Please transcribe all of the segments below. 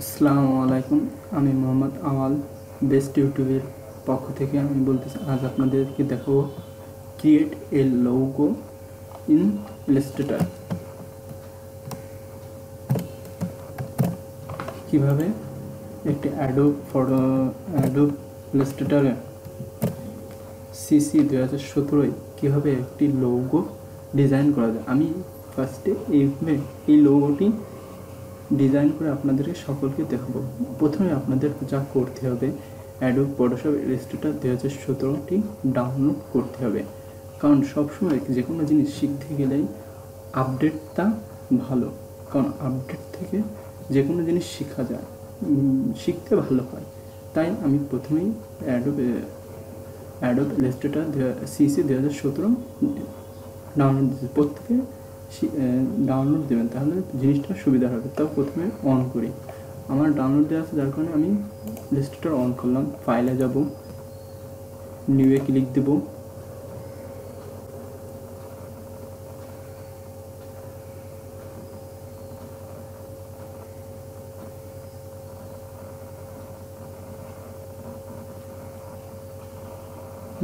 আসসালামু আলাইকুম। আমি মোহাম্মদ আওয়াল বেস্ট ইউটিউবের পক্ষ থেকে আমি বলতেছি, আজ আপনাদেরকে দেখাবো create a logo in Illustrator. কিভাবে একটি অ্যাডোব ইলাস্ট্রেটরে CC 2017 কীভাবে একটি লোগো ডিজাইন করা যায়। আমি ফার্স্টে এই লোগোটি ডিজাইন করে আপনাদেরকে সকলকে দেখাবো। প্রথমে আপনাদের যা করতে হবে, অ্যাডোব ফটোশপ ইলাস্ট্রেটর 2017টি ডাউনলোড করতে হবে। কারণ সবসময় যে কোনো জিনিস শিখতে গেলেই আপডেটটা ভালো, কারণ আপডেট থেকে যে কোনো জিনিস শেখা যায়, শিখতে ভালো হয়। তাই আমি প্রথমেই অ্যাডোব ইলাস্ট্রেটর CC 2017 ডাউনলোড দিচ্ছি। প্রত্যেকে ডাউনলোড দেবেন, তাহলে জিনিসটা সুবিধা হবে। তাও প্রথমে অন করি। আমার ডাউনলোড দেওয়া আছে, যার কারণে আমি ইলাস্ট্রেটর অন করলাম। ফাইলে যাব, নিউয়ে ক্লিক দেব।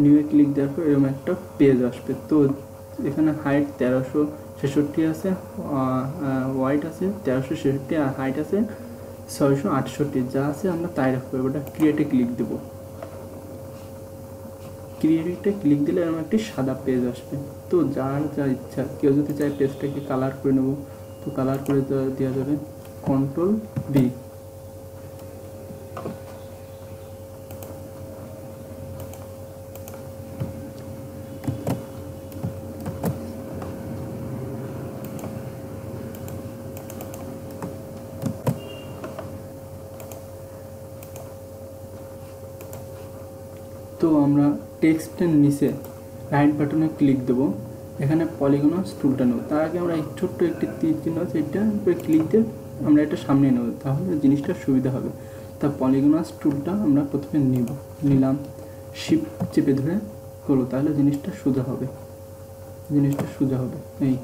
নিউয়ে ক্লিক দেওয়ার পর এরকম একটা পেজ আসবে। তো এখানে হাইট 1366 আছে, ওয়াইড আছে 1366, আর হাইট আছে 668। যা আছে আমরা তাই রাখবো। ওটা ক্রিয়েটে ক্লিক দেবো। ক্রিয়েটে ক্লিক দিলে এরকম একটি সাদা পেজ আসবে। তো যার যা ইচ্ছা, কেউ যদি চায় পেজটাকে কালার করে নেব, তো কালার করে দেওয়া যাবে। Ctrl+V। তো আমরা টেক্সটের নিচে রাইট বাটনে ক্লিক দেবো। এখানে পলিগনাস টুলটা নেব। তার আগে আমরা এই ছোট্ট একটি তীর চিহ্ন আছে, এটা উপরে ক্লিক দিয়ে আমরা এটা সামনে নেব, তাহলে জিনিসটা সুবিধা হবে। তা পলিগনাস টুলটা আমরা প্রথমে নিলাম, শিফট চেপে ধরে করবো, তাহলে জিনিসটা সোজা হবে। এই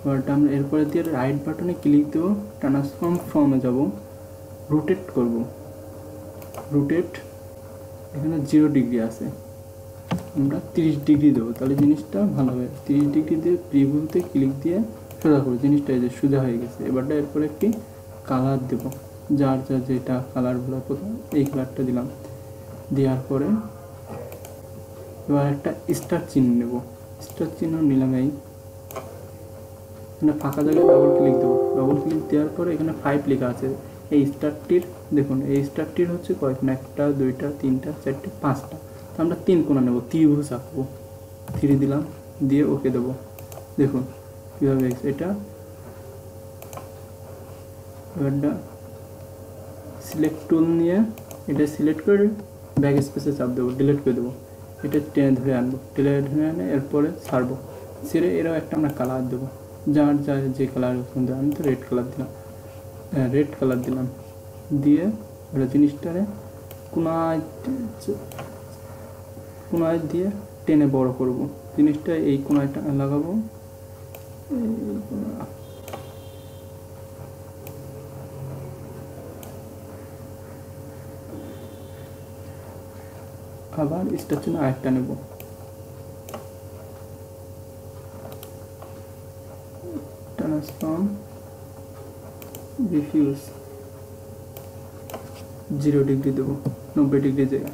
এবারটা আমরা এরপরে দিয়ে রাইট বাটনে ক্লিক দেবো, ট্রান্সফর্ম ফর্মে যাব, রোটেট করব। রোটেট এখানে 0 ডিগ্রি আছে, আমরা 30 ডিগ্রি দেবো, তাহলে জিনিসটা ভালো হবে। 30 ডিগ্রি দিয়ে প্রিভিউতে ক্লিক দিয়ে সোজা করবো। জিনিসটা এই যে সোজা হয়ে গেছে। এবারটা এরপরে একটি কালার দেবো, যার যেটা কালার ভালো। প্রথমে এই কালারটা দিলাম, দেওয়ার পরে এবার একটা স্টার চিহ্ন নেব। স্টার চিহ্ন নিলাম। এখানে ফাঁকা জায়গায় ডবল ক্লিক দেবো। ডবল ক্লিক দেওয়ার পরে এখানে 5 লেখা আছে। এই স্টারটির দেখুন, এই স্টারটির হচ্ছে কয়েকটা, 1টা 2টা 3টা 4টে 5টা। তো আমরা 3 কোণা নেব, ত্রিভুজ আঁকবো। 3 দিলাম, দিয়ে ওকে দেবো। দেখুন কীভাবে এটা। এবারটা সিলেক্ট টুল নিয়ে এটা সিলেক্ট করে ব্যাক স্পেসে চাপ দেবো, ডিলিট করে দেবো। এটা টেনে ধরে আনবো, টেনে ধরে আনে এরপরে ছাড়বো। ছেড়ে এরাও একটা আমরা কালার দেবো, যার যে কালার পছন্দ। আমি তো রেড কালার দিলাম। দিয়ে ওটা জিনিসটারে কোনায় দিয়ে টেনে বড় করব। জিনিসটা এই কোনায়টা লাগাবো। আবার স্টার চিহ্ন আরেকটা নেব, ট্রান্সফর্ম রিফিউজ 0 ডিগ্রি দেবো, 90 ডিগ্রি জায়গা।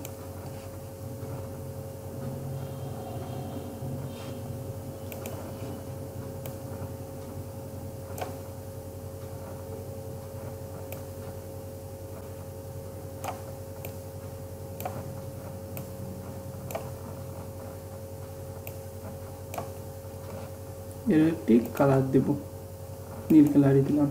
এর একটি কালার দেব, নীল কালারই দিলাম।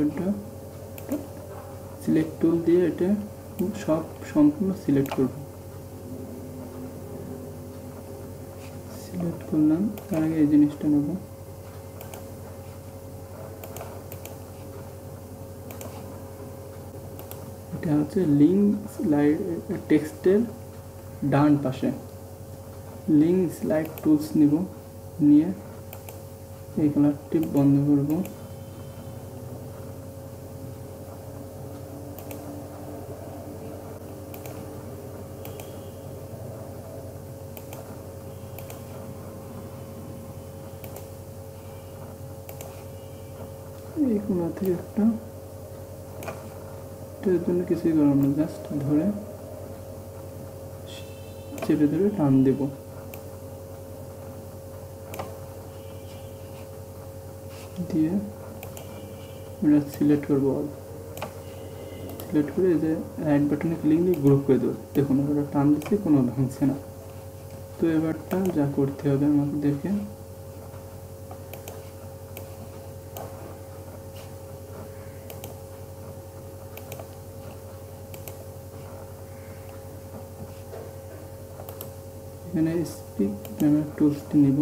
এটা সিলেক্ট টুল দিয়ে এটা সম্পূর্ণ সিলেক্ট করব। সিলেক্ট করলাম, তার আগে এই জিনিসটা নেব। এটা হচ্ছে লিঙ্ক স্লাইড টেক্সটের ডান পাশে লিঙ্ক স্লাইড টুলস নিব, নিয়ে এই কালারটি বন্ধ করব। এই কোণা থেকে একটা, এটার জন্য কিছুই করব না, জাস্ট ধরে চেপে ধরে টান দেব। দিয়ে এটা সিলেক্ট করবো, সিলেক্ট করে এই যে রাইট বাটনে ক্লিক দিয়ে গ্রুপ করে দেবো। দেখুন ওটা টান দিচ্ছে, কোনো ভাঙছে না। তো এবারটা যা করতে হবে আমাদেরকে, এখানে স্পিক ক্যামেরা টুলসটি নিব,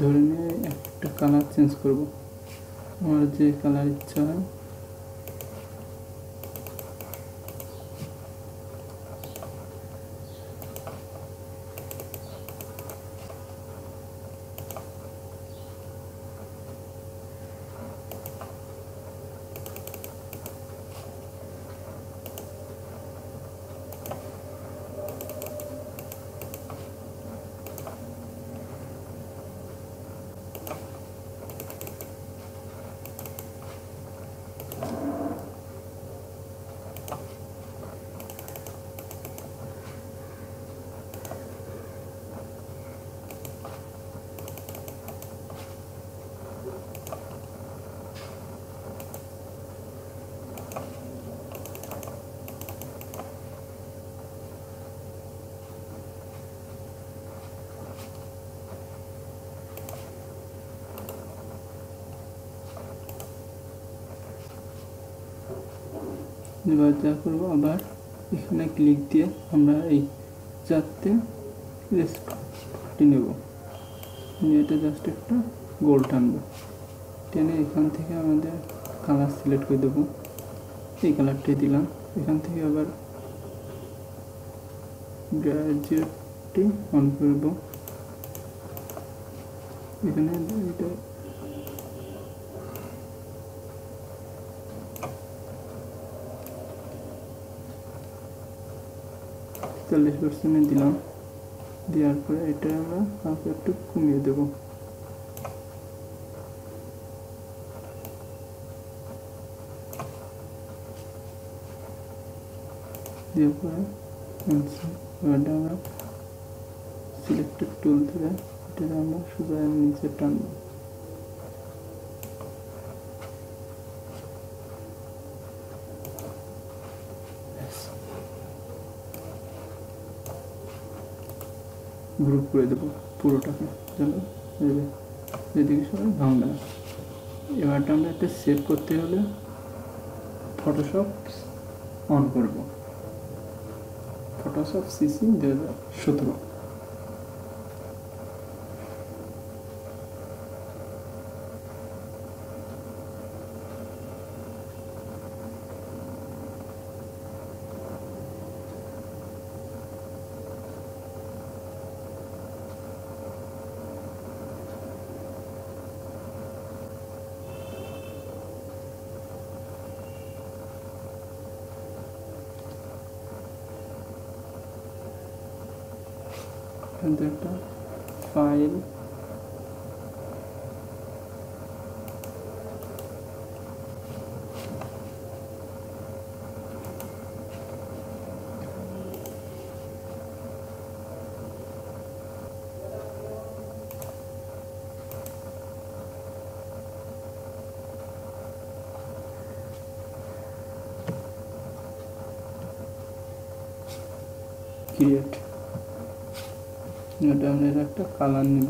ধরে নিয়ে একটা কালার চেঞ্জ করব, আমার যে কালার ইচ্ছা হয়। এবার যা করবো, আবার এখানে ক্লিক দিয়ে আমরা এই চারটে নেব, নিয়ে এটা জাস্ট একটা গোল টানবো, টেনে এখান থেকে আমাদের কালার সিলেক্ট করে দেবো। এই কালারটাই দিলাম। এখান থেকে আবার গ্রাজুয়েটটি অন করব, এখানে এটা 40% দিলাম। দেওয়ার পরে এটা আমরা হালকা একটু কমিয়ে দেব। দেওয়ার পরে আমরা সিলেক্টেড টুল ধরে এটা আমরা সোজা নিচে টানবো। গ্রুপ করে দেবো পুরোটাকে, যেন যেদিকে সবাই ভাঙবে না। এবারটা আমরা একটা সেভ করতে হলে ফটোশপ অন করব, ফটোশপ সিসি 2017। একটা ফাইল ক্রিয়েট, এটা আমরা একটা কালার নিব,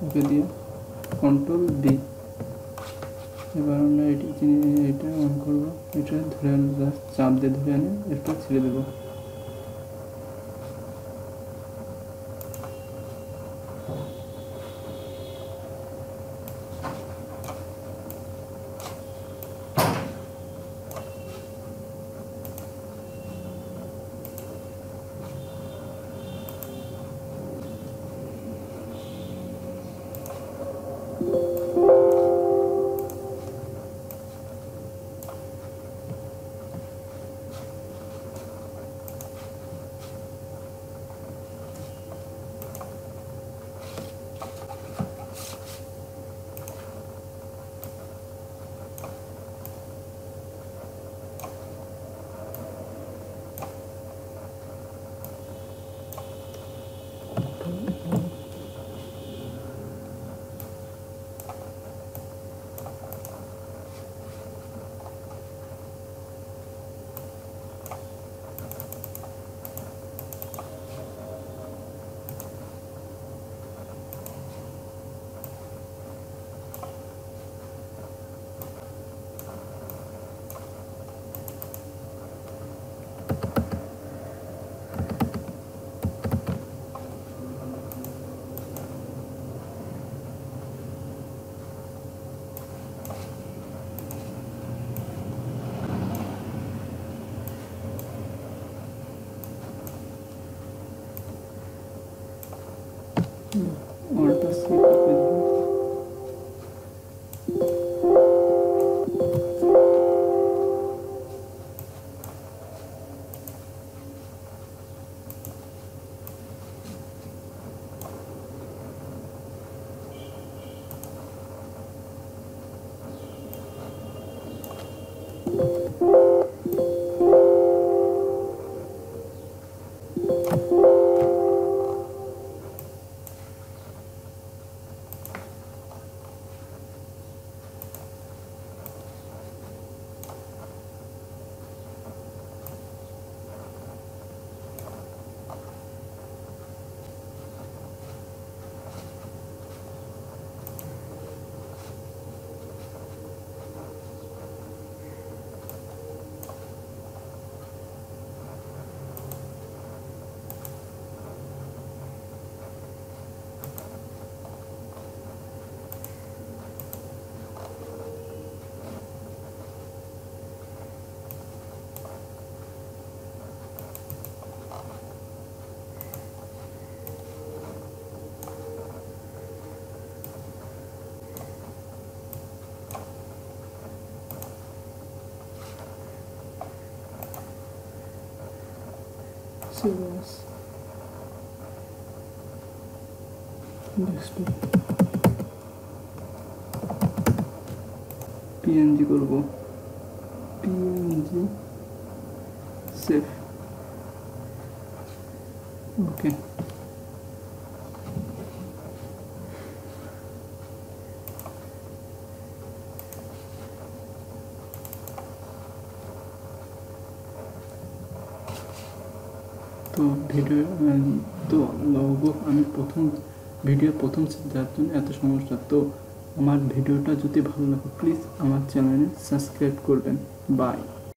ওকে দিয়ে কন্ট্রোল ডি। এবার আমরা এটা অন করবো, এটা ধরে আনবো, জাস্ট চাপ দিয়ে ধরে আনে, এরপর ছেড়ে দেবো। অল্টা সি টিপে দেব। Serious. PNG করব, PNG সেভ, ওকে। তো লোগো আমি ভিডিও প্রথম দেওয়ার জন্য এত সমস্যা। তো আমার ভিডিওটা যদি ভালো লাগে প্লিজ আমার চ্যানেলে সাবস্ক্রাইব করবেন। বাই।